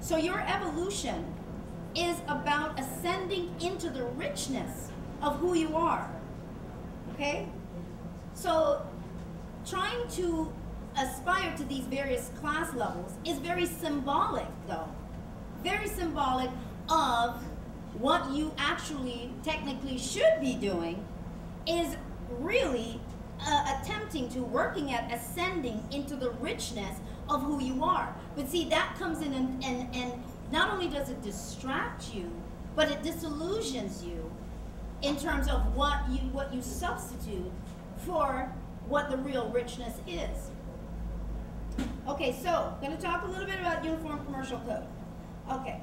So your evolution is about ascending into the richness of who you are. Okay? So trying to aspire to these various class levels is very symbolic, though. Very symbolic of what you actually technically should be doing is really attempting to working at ascending into the richness of who you are. But see, that comes in and not only does it distract you, but it disillusions you in terms of what you substitute for what the real richness is. Okay, so I'm going to talk a little bit about Uniform Commercial Code. Okay,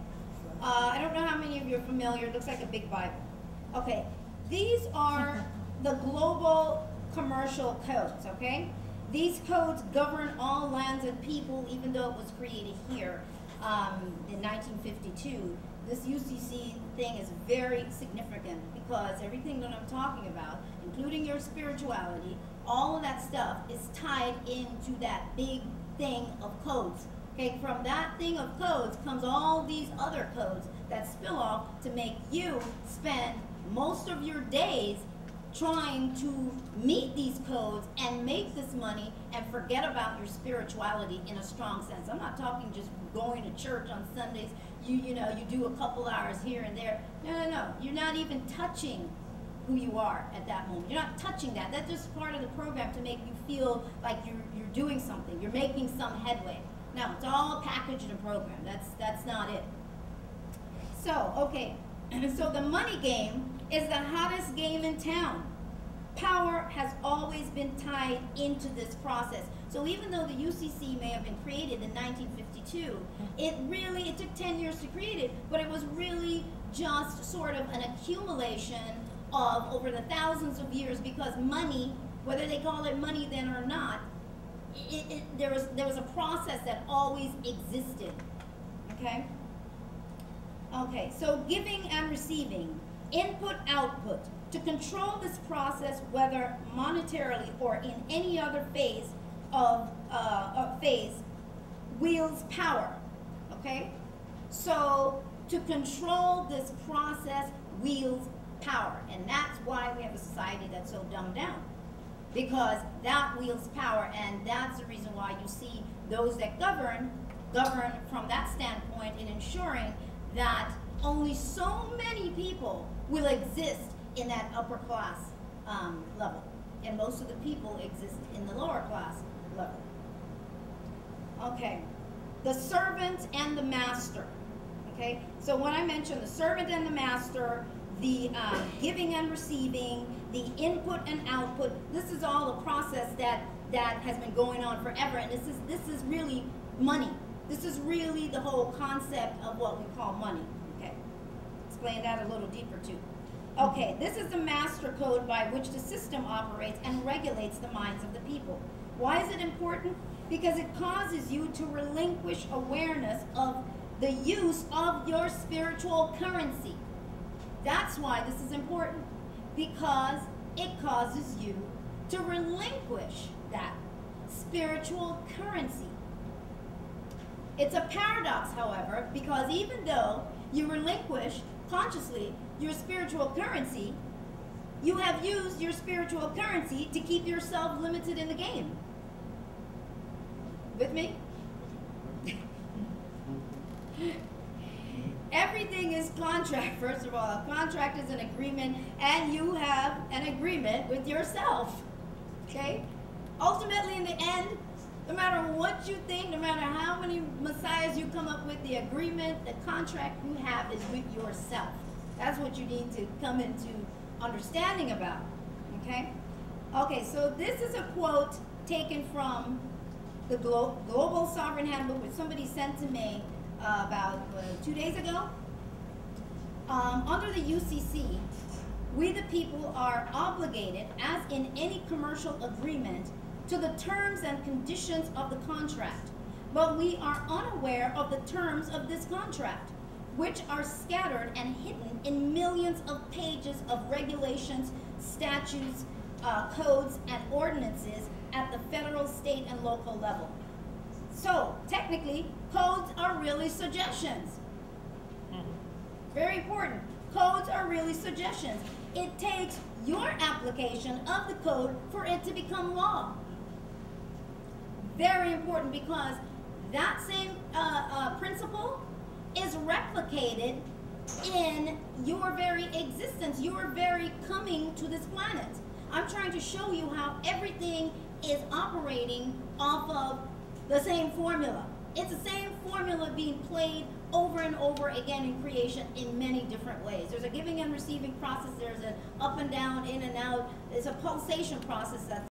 I don't know how many of you are familiar. It looks like a big Bible. Okay, these are the global commercial codes, okay? These codes govern all lands and people, even though it was created here in 1952. This UCC thing is very significant because everything that I'm talking about, including your spirituality, all of that stuff is tied into that big thing of codes. Okay, from that thing of codes comes all these other codes that spill off to make you spend most of your days trying to meet these codes and make this money and forget about your spirituality in a strong sense. I'm not talking just going to church on Sundays, you know, you do a couple hours here and there. No. You're not even touching who you are at that moment. You're not touching that. That's just part of the program to make you feel like you're doing something. You're making some headway. No, it's all packaged in a program. That's not it. So, okay. So the money game is the hottest game in town. Power has always been tied into this process. So even though the UCC may have been created in 1952, it took 10 years to create it, but it was really just sort of an accumulation of over the thousands of years, because money, whether they call it money then or not, there was a process that always existed. Okay? Okay, so giving and receiving, input, output. To control this process, whether monetarily or in any other phase wields power. Okay? So to control this process wields power. And that's why we have a society that's so dumbed down. Because that wields power, and that's the reason why you see those that govern from that standpoint in ensuring that only so many people will exist in that upper class level, and most of the people exist in the lower class level. Okay, the servant and the master. Okay, so when I mentioned the servant and the master, the giving and receiving, the input and output, this is all a process that has been going on forever, and this is really money. This is really the whole concept of what we call money. Okay, explain that a little deeper too. Okay, this is the master code by which the system operates and regulates the minds of the people. Why is it important? Because it causes you to relinquish awareness of the use of your spiritual currency. That's why this is important, because it causes you to relinquish that spiritual currency. It's a paradox, however, because even though you relinquish consciously your spiritual currency, you have used your spiritual currency to keep yourself limited in the game. With me? Everything is contract, first of all. A contract is an agreement, and you have an agreement with yourself. Okay? Ultimately, in the end, no matter what you think, no matter how many messiahs you come up with, the agreement, the contract you have is with yourself. That's what you need to come into understanding about. Okay? Okay, so this is a quote taken from the Global Sovereign Handbook, which somebody sent to me about 2 days ago. Under the UCC, we the people are obligated, as in any commercial agreement, to the terms and conditions of the contract, but we are unaware of the terms of this contract, which are scattered and hidden in millions of pages of regulations, statutes, codes, and ordinances at the federal, state, and local level. So, technically, codes are really suggestions. Very important. Codes are really suggestions. It takes your application of the code for it to become law. Very important, because that same principle is replicated in your very existence, your very coming to this planet. I'm trying to show you how everything is operating off of the same formula. It's the same formula being played over and over again in creation in many different ways. There's a giving and receiving process. There's an up and down, in and out. It's a pulsation process that's